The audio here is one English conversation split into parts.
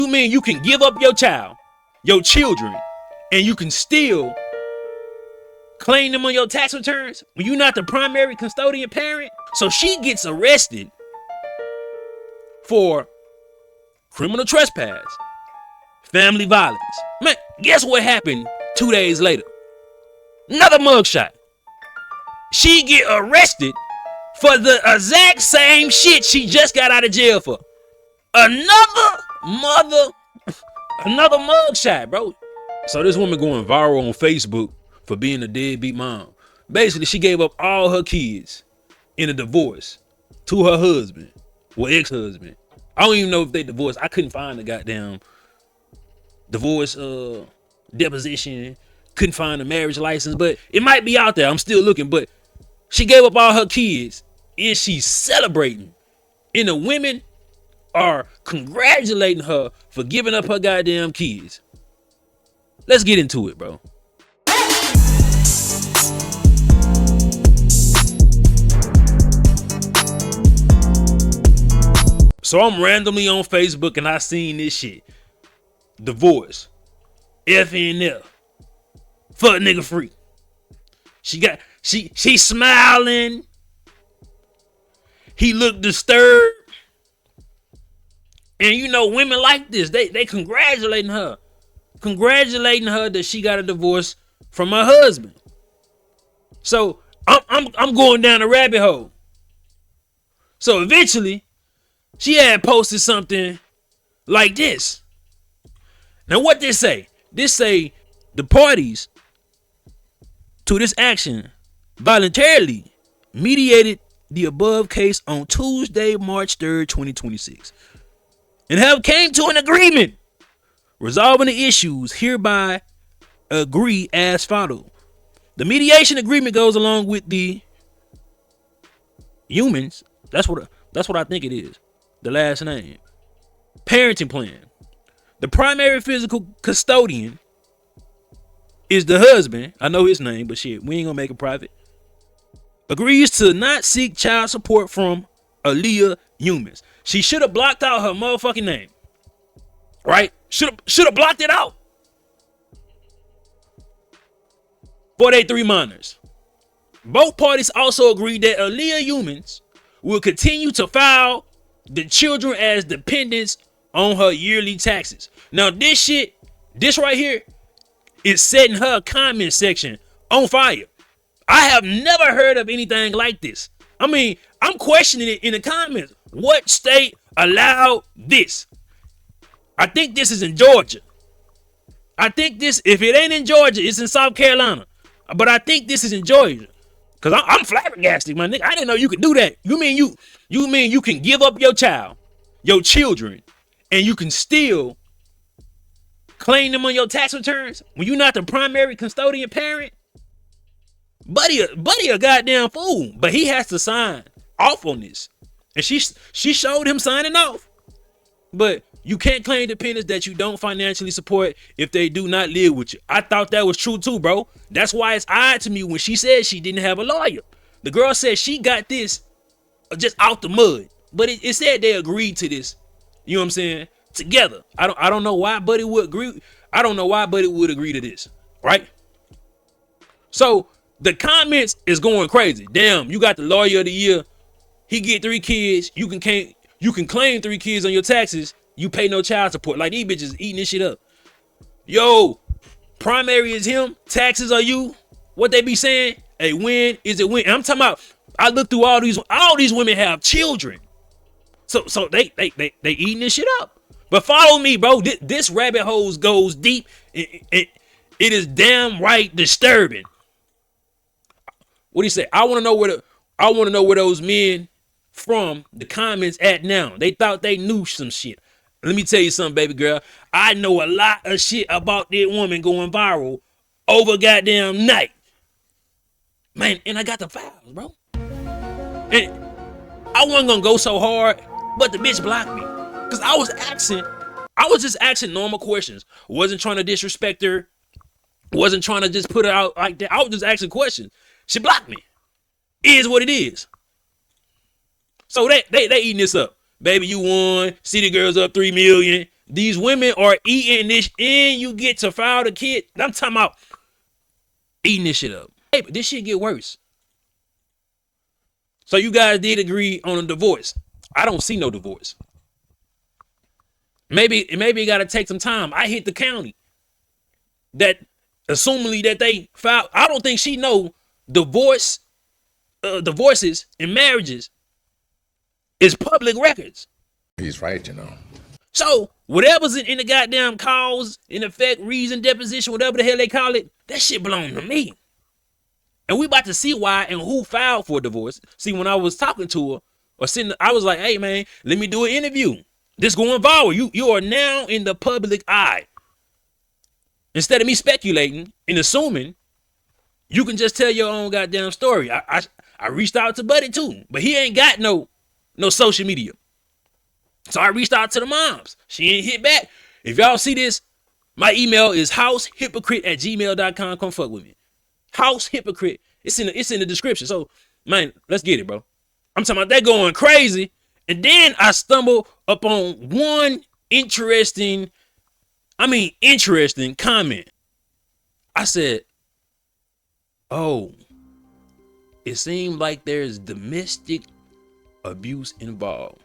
You mean you can give up your child, your children, and you can still claim them on your tax returns when you're not the primary custodian parent? So she gets arrested for criminal trespass, family violence. Man, guess what happened 2 days later? Another mugshot. She get arrested for the exact same shit she just got out of jail for. Another mugshot, bro. So this woman going viral on Facebook for being a deadbeat mom. Basically, she gave up all her kids in a divorce to her husband, well, ex-husband. I don't even know if they divorced. I couldn't find the goddamn divorce deposition. Couldn't find a marriage license, but it might be out there. I'm still looking, but she gave up all her kids and she's celebrating. And the women are congratulating her for giving up her goddamn kids. Let's get into it, bro. So I'm randomly on Facebook and I seen this shit. Divorce. FNF. Fuck nigga free. She smiling. He looked disturbed. And you know, women like this. They congratulating her. Congratulating her that she got a divorce from her husband. So I'm going down a rabbit hole. So eventually, she had posted something like this. Now what this say? This say the parties to this action voluntarily mediated the above case on Tuesday, March 3rd, 2026, and have came to an agreement resolving the issues hereby agree as follows. The mediation agreement goes along with the humans. That's what I think it is. The last name. Parenting plan. The primary physical custodian is the husband. I know his name, but shit, we ain't gonna make it private. Agrees to not seek child support from Aaliyah humans. She should have blocked out her motherfucking name. Right? Should have blocked it out. For they 3 minors. Both parties also agreed that Aaliyah humans will continue to file the children as dependents on her yearly taxes. Now this right here is setting her comment section on fire. I have never heard of anything like this. I mean, I'm questioning it in the comments. What state allowed this? I think this is in Georgia. I think this, if it ain't in Georgia, it's in South Carolina. But I think this is in Georgia. Cause I'm flabbergasted, my nigga. I didn't know you could do that. You mean you can give up your child, your children, and you can still claim them on your tax returns when you're not the primary custodian parent? Buddy a goddamn fool. But he has to sign off on this. And she showed him signing off. But you can't claim dependents that you don't financially support if they do not live with you. I thought that was true too, bro. That's why it's odd to me when she said she didn't have a lawyer. The girl said she got this just out the mud. But it said they agreed to this. You know what I'm saying? Together. I don't know why Buddy would agree. I don't know why Buddy would agree to this. Right? So the comments is going crazy. Damn, you got the lawyer of the year. He get 3 kids. You can claim 3 kids on your taxes. You pay no child support. Like these bitches eating this shit up. Yo, primary is him. Taxes are you. What they be saying? Hey, when is it when? And I'm talking about, I look through all these women have children. So they eating this shit up. But follow me, bro. This rabbit hole goes deep. It is damn right disturbing. What do you say? I want to know where those men from the comments at now. They thought they knew some shit. Let me tell you something, baby girl. I know a lot of shit about that woman going viral over goddamn night. Man, and I got the files, bro. And I wasn't gonna go so hard, but the bitch blocked me. Cause I was just asking normal questions. Wasn't trying to disrespect her. Wasn't trying to just put her out like that. I was just asking questions. She blocked me. It is what it is. So they eating this up. Baby, you won. City girls up 3 million. These women are eating this, and you get to file the kid. I'm talking about eating this shit up. Hey, but this shit get worse. So you guys did agree on a divorce. I don't see no divorce. Maybe it got to take some time. I hit the county that, assumingly that they filed. I don't think she know divorces and marriages is public records. He's right, you know. So whatever's in the goddamn cause, in effect, reason, deposition, whatever the hell they call it, that shit belong to me. And we about to see why and who filed for a divorce. See, when I was talking to her or sitting, I was like, hey man, let me do an interview. This going viral. You are now in the public eye. Instead of me speculating and assuming, you can just tell your own goddamn story. I reached out to Buddy too, but he ain't got no social media. So I reached out to the moms. She ain't hit back. If y'all see this, my email is househypocrite@gmail.com. Come fuck with me. Househypocrite. It's in the description. So, man, let's get it, bro. I'm talking about that going crazy. And then I stumble upon one interesting comment. I said, oh, it seemed like there's domestic abuse involved.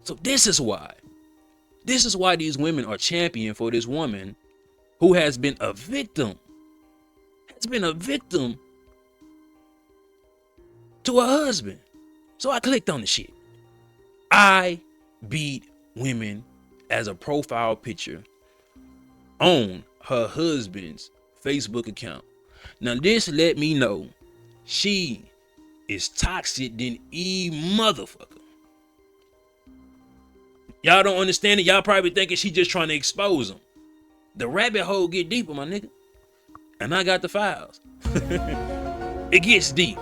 So this is why these women are championing for this woman who has been a victim. To her husband. So I clicked on the shit. I beat women as a profile picture on her husband's Facebook account. Now this let me know she is toxic than motherfucker. Y'all don't understand it. Y'all probably thinking she just trying to expose them. The rabbit hole get deeper, my nigga. And I got the files. It gets deep.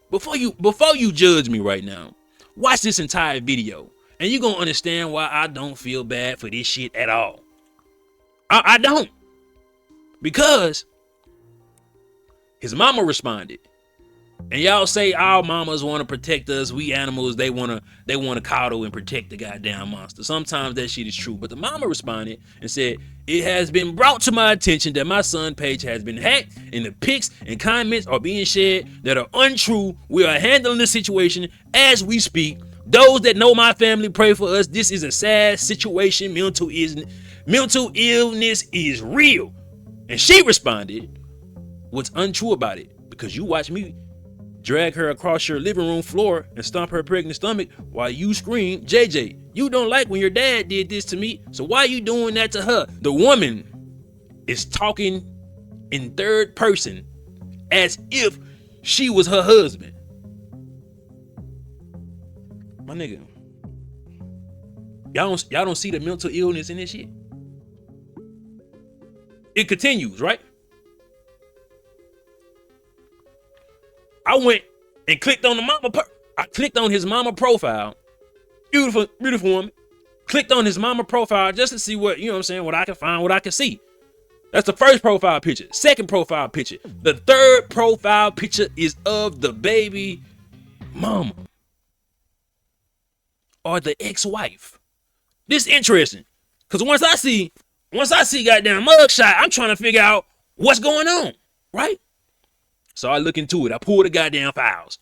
Before you judge me right now, watch this entire video and you're gonna understand why I don't feel bad for this shit at all. I don't. Because his mama responded. And y'all say our mamas want to protect us. We animals, they want to coddle and protect the goddamn monster. Sometimes that shit is true. But the mama responded and said, it has been brought to my attention that my son Paige has been hacked and the pics and comments are being shared that are untrue. We are handling the situation as we speak. Those that know my family pray for us. This is a sad situation. Mental illness is real. And she responded, what's untrue about it? Because you watch me drag her across your living room floor and stomp her pregnant stomach while you scream, JJ, you don't like when your dad did this to me, so why you doing that to her? The woman is talking in third person as if she was her husband. My nigga, y'all don't see the mental illness in this shit? It continues, right? I went and clicked on I clicked on his mama profile. Beautiful woman. Clicked on his mama profile just to see what, what I can find, what I can see. That's the first profile picture. Second profile picture. The third profile picture is of the baby mama. Or the ex-wife. This is interesting. Because once I see goddamn mugshot, I'm trying to figure out what's going on. Right? So I look into it. I pull the goddamn files.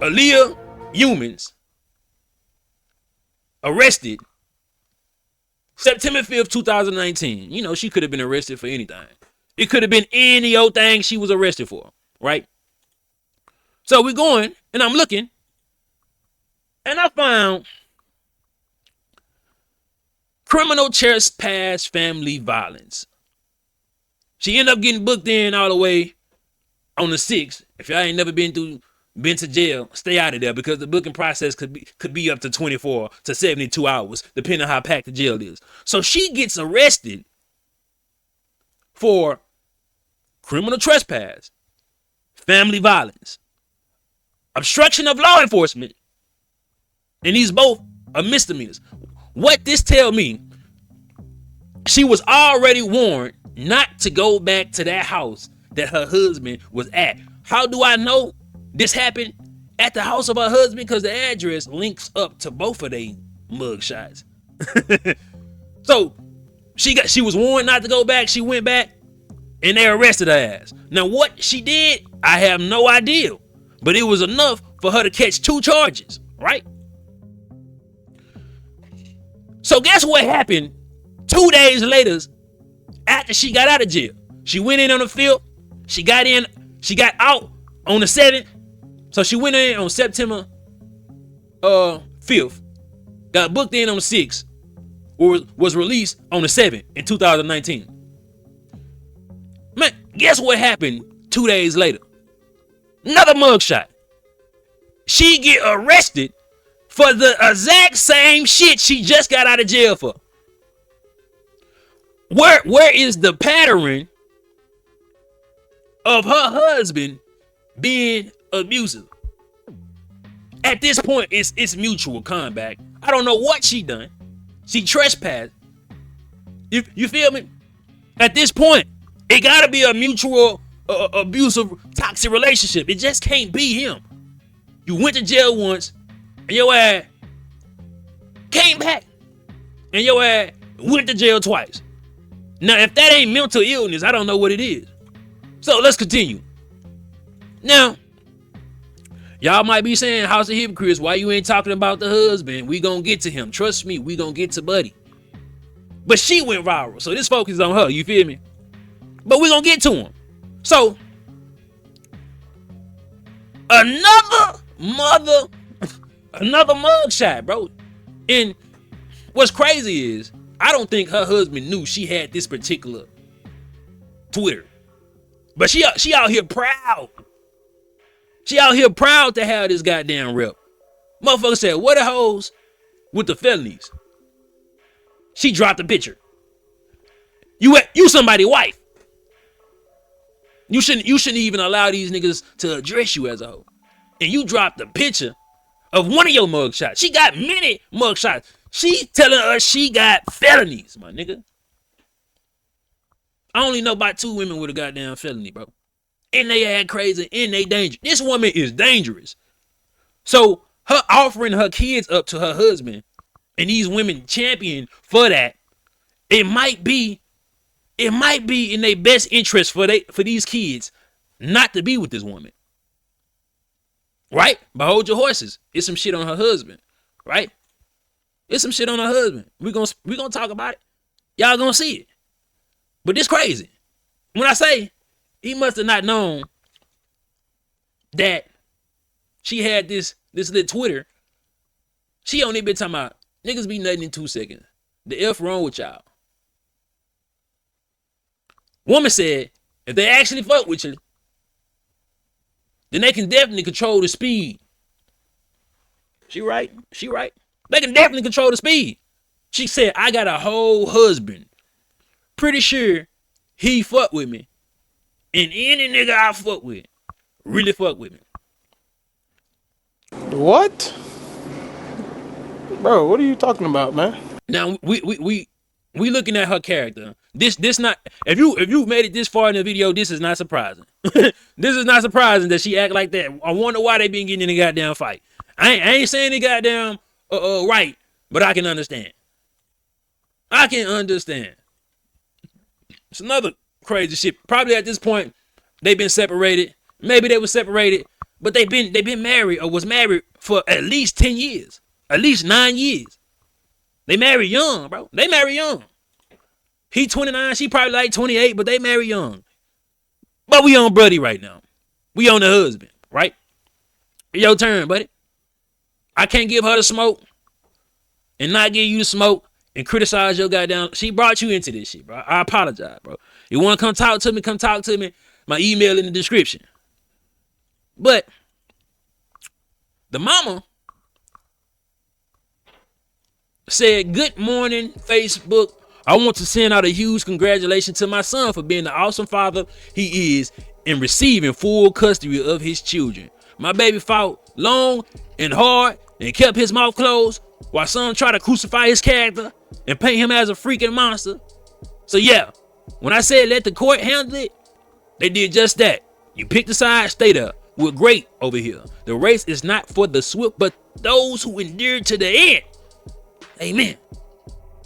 Aaliyah Humans arrested September 5th, 2019. She could have been arrested for anything. It could have been any old thing she was arrested for, right? So we're going, and I'm looking, and I found criminal trespass family violence. She ended up getting booked in all the way on the 6th. If y'all ain't never been to jail, stay out of there because the booking process could be up to 24 to 72 hours, depending on how packed the jail is. So she gets arrested for criminal trespass, family violence, obstruction of law enforcement, and these both are misdemeanors. What this tell me, she was already warned not to go back to that house that her husband was at. How do I know this happened at the house of her husband because the address links up to both of their mugshots. So she was warned not to go back. She went back and they arrested her ass. Now what she did, I have no idea, but it was enough for her to catch 2 charges, right? So guess what happened 2 days later after she got out of jail? She went in on the 5th. She got out on the 7th. So she went in on September 5th. Got booked in on the 6th. Was released on the 7th in 2019. Man, guess what happened 2 days later? Another mugshot. She get arrested for the exact same shit she just got out of jail for. Where is the pattern of her husband being abusive? At this point, it's mutual combat. I don't know what she done. She trespassed. You feel me? At this point, it gotta be a mutual abusive, toxic relationship. It just can't be him. You went to jail once, and your ass came back, and your ass went to jail twice. Now, if that ain't mental illness, I don't know what it is. So let's continue. Now, y'all might be saying, House of Hypocrites, why you ain't talking about the husband? We gonna get to him. Trust me, we gonna get to Buddy. But she went viral, so this focus on her, you feel me? But we gonna get to him. So, another mugshot, bro. And what's crazy is, I don't think her husband knew she had this particular Twitter. But she out here proud. She out here proud to have this goddamn rep. Motherfucker said, what the hoes with the felonies? She dropped a picture. You somebody's wife. You shouldn't even allow these niggas to address you as a hoe. And you dropped a picture of one of your mugshots. She got many mugshots. She telling us she got felonies, my nigga. I only know about 2 women with a goddamn felony, bro. And they act crazy, and they dangerous. This woman is dangerous. So her offering her kids up to her husband, and these women champion for that, it might be in their best interest for these kids not to be with this woman. Right? But hold your horses. It's some shit on her husband. Right? It's some shit on her husband. We gonna talk about it. Y'all gonna see it. But this crazy. When I say he must have not known that she had this little Twitter, she only been talking about niggas be nutting in 2 seconds. The F wrong with y'all. Woman said, if they actually fuck with you, then they can definitely control the speed. She right. They can definitely control the speed. She said, I got a whole husband. Pretty sure he fuck with me. And any nigga I fuck with really fuck with me. What? Bro, what are you talking about, man? Now we looking at her character. This not if you made it this far in the video, this is not surprising. This is not surprising that she act like that. I wonder why they been getting in a goddamn fight. I ain't saying they goddamn right, but I can understand. It's another crazy shit. Probably at this point they've been separated. Maybe they were separated, but they've been married or was married for at least 10 years, at least 9 years. They married young, bro. They married young. He 29, she probably like 28, but they married young. But we on Buddy right now. We on the husband, right? Your turn, buddy. I can't give her the smoke and not give you the smoke and criticize your goddamn. She brought you into this shit, bro. I apologize, bro. You want to come talk to me? Come talk to me. My email in the description. But the mama said, good morning, Facebook. I want to send out a huge congratulations to my son for being the awesome father he is and receiving full custody of his children. My baby fought long and hard and kept his mouth closed while some tried to crucify his character and paint him as a freaking monster. So yeah, when I said let the court handle it, they did just that. You picked a side, stay there. We're great over here. The race is not for the swift, but those who endure to the end. Amen.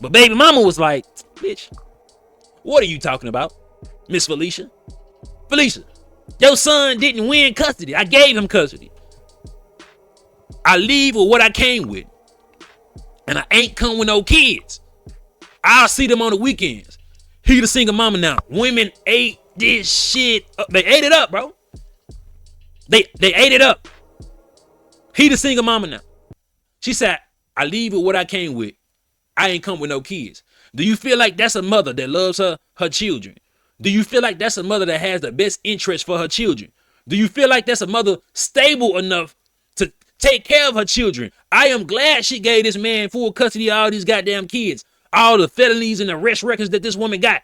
But baby mama was like, bitch, what are you talking about, Miss Felicia? Felicia, your son didn't win custody. I gave him custody. I leave with what I came with. And I ain't come with no kids. I'll see them on the weekends. He the single mama now. Women ate this shit up. They ate it up, bro. They ate it up. He the single mama now. She said, I leave with what I came with. I ain't come with no kids. Do you feel like that's a mother that loves her children? Do you feel like that's a mother that has the best interest for her children? Do you feel like that's a mother stable enough to take care of her children? I am glad she gave this man full custody of all these goddamn kids. All the felonies and arrest records that this woman got.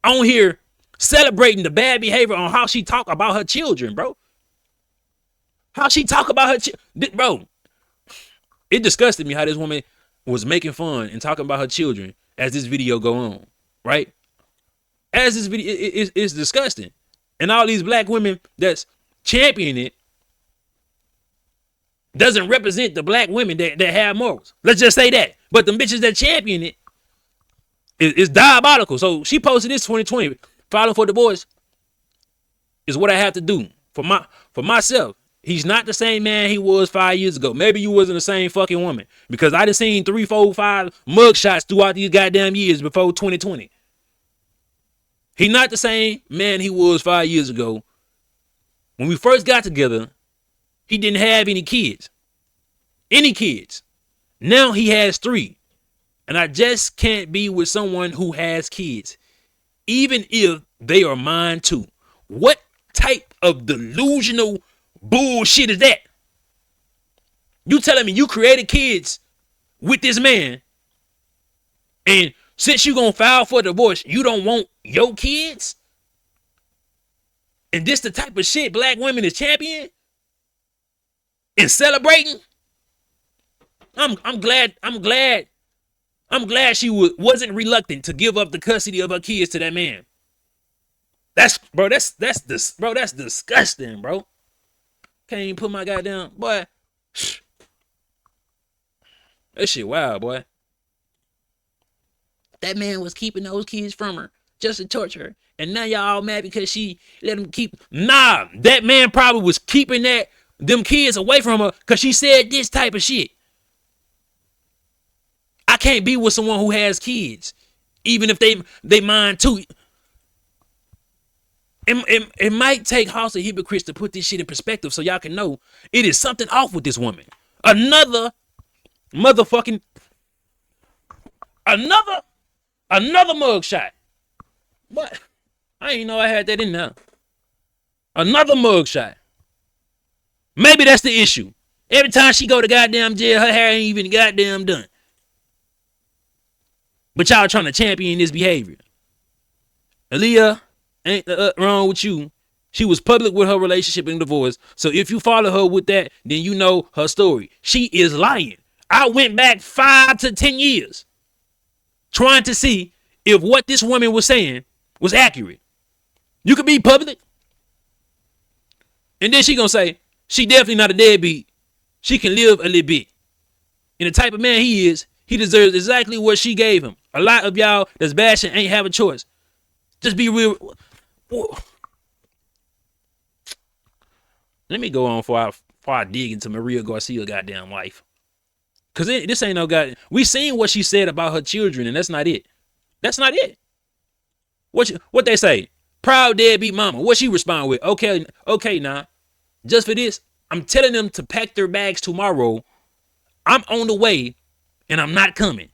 On here celebrating the bad behavior on how she talk about her children, bro. How she talk about her children. Bro, it disgusted me how this woman was making fun and talking about her children as this video go on, right? As this video, it's disgusting. And all these black women that's championing it doesn't represent the black women that have morals. Let's just say that. But the bitches that champion it is diabolical. So she posted this 2020. Filing for divorce is what I have to do for myself. He's not the same man he was 5 years ago. Maybe you wasn't the same fucking woman. Because I done seen 3, 4, 5 mugshots throughout these goddamn years before 2020. He's not the same man he was 5 years ago. When we first got together, he didn't have any kids. Any kids. Now he has 3. And I just can't be with someone who has kids. Even if they are mine too. What type of delusional bullshit is that? You telling me you created kids with this man, and since you gonna file for divorce, you don't want your kids? And this the type of shit black women is championing and celebrating? I'm glad she wasn't reluctant to give up the custody of her kids to that man. That's disgusting, bro. Can't even put my goddamn boy. That shit wild, boy. That man was keeping those kids from her just to torture her. And now y'all all mad because she let him keep. Nah, that man probably was keeping them kids away from her because she said this type of shit. I can't be with someone who has kids, even if they mine too. It might take House of Hypocrites to put this shit in perspective so y'all can know it is something off with this woman. Another mugshot. What? I ain't know I had that in there. Another mugshot. Maybe that's the issue. Every time she go to goddamn jail, her hair ain't even goddamn done. But y'all trying to champion this behavior. Aaliyah, ain't wrong with you. She was public with her relationship and divorce. So if you follow her with that, then you know her story. She is lying. I went back 5 to 10 years trying to see if what this woman was saying was accurate. You could be public. And then she gonna say, she definitely not a deadbeat. She can live a little bit. And the type of man he is, he deserves exactly what she gave him. A lot of y'all that's bashing ain't have a choice. Just be real. Let me go on before I dig into Maria Garcia's goddamn life. Because this ain't no god. We seen what she said about her children, and that's not it. That's not it. What they say? Proud deadbeat mama. What she respond with? Okay, nah. Just for this, I'm telling them to pack their bags tomorrow. I'm on the way, and I'm not coming.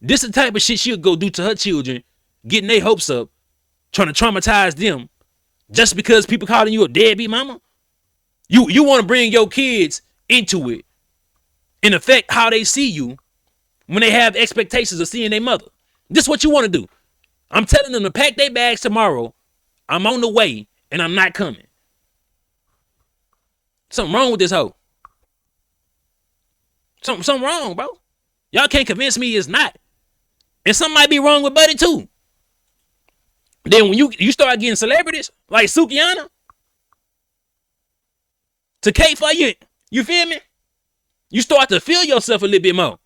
This is the type of shit she'll go do to her children, getting their hopes up, trying to traumatize them, just because people calling you a deadbeat mama. You want to bring your kids into it and affect how they see you when they have expectations of seeing their mother. This is what you want to do. I'm telling them to pack their bags tomorrow. I'm on the way, and I'm not coming. Something wrong with this hoe. Something wrong, bro. Y'all can't convince me it's not. And something might be wrong with Buddy too. Then when you start getting celebrities like Sukiana, to cater for you. You feel me? You start to feel yourself a little bit more.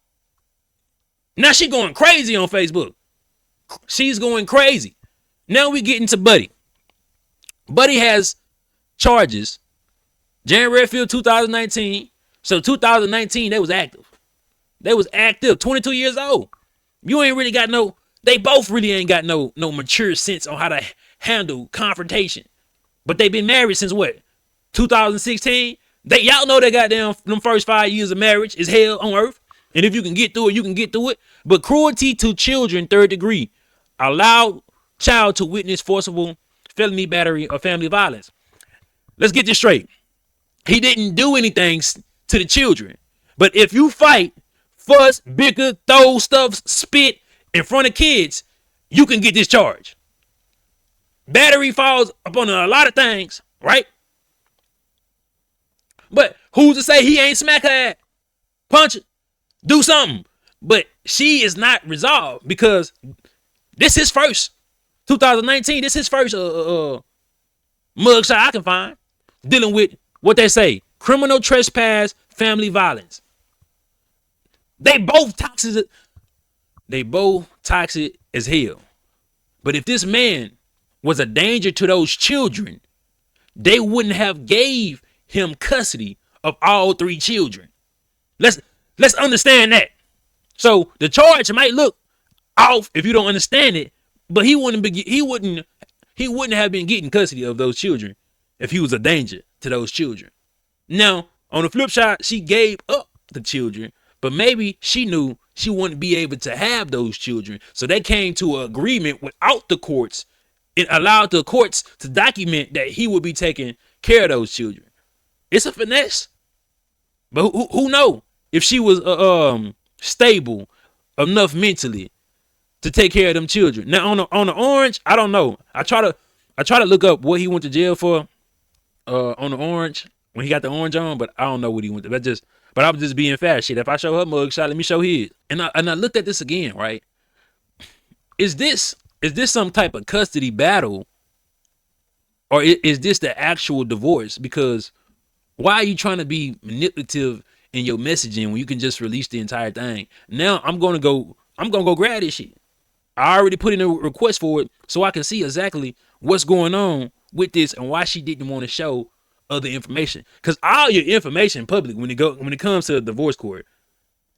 Now she going crazy on Facebook. She's going crazy. Now we get into Buddy. Buddy has charges. January 5th, 2019. So 2019, they was active. They was active. 22 years old. You ain't really got no. They both really ain't got no mature sense on how to handle confrontation. But they been married since what? 2016. Y'all know they got them first 5 years of marriage is hell on earth. And if you can get through it, you can get through it. But cruelty to children, 3rd degree, allow child to witness forcible felony battery or family violence. Let's get this straight. He didn't do anything to the children. But if you fight, fuss, bicker, throw stuff, spit in front of kids, you can get this charge. Battery falls upon a lot of things, right? But who's to say he ain't smack her ass? Punch it. Do something. But she is not resolved because this is first. 2019, this is first mugshot I can find. Dealing with what they say. Criminal trespass, family violence. They both toxic. They both toxic as hell. But if this man was a danger to those children, they wouldn't have gave him custody of all 3 children. Let's understand that. So the charge might look off if you don't understand it, but he wouldn't have been getting custody of those children if he was a danger to those children. Now, on the flip side, she gave up the children, but maybe she knew she wouldn't be able to have those children. So they came to an agreement without the courts. It allowed the courts to document that he would be taking care of those children. It's a finesse. But who know if she was stable enough mentally to take care of them children. Now on the orange, I don't know. I try to look up what he went to jail for on the orange when he got the orange on, but I don't know what he went to. But I was just being fast. Shit, if I show her mugshot, let me show his. And I looked at this again, right? Is this some type of custody battle, or is this the actual divorce? Because why are you trying to be manipulative in your messaging when you can just release the entire thing? Now I'm gonna go grab this shit. I already put in a request for it so I can see exactly what's going on with this and why she didn't want to show other information. Because all your information public when it comes to the divorce court.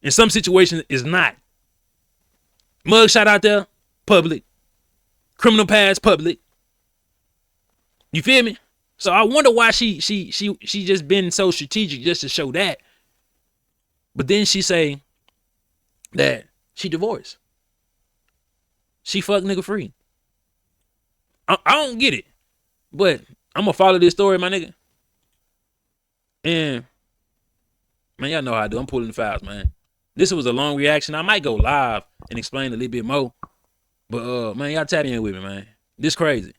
In some situations, is not. Mugshot out there, public. Criminal past, public. You feel me? So I wonder why she just been so strategic just to show that. But then she say that she divorced. She fuck nigga free. I don't get it. But I'm gonna follow this story, my nigga. And man, y'all know how I do. I'm pulling the files, man. This was a long reaction. I might go live and explain a little bit more. But man, y'all tap in with me, man. This crazy.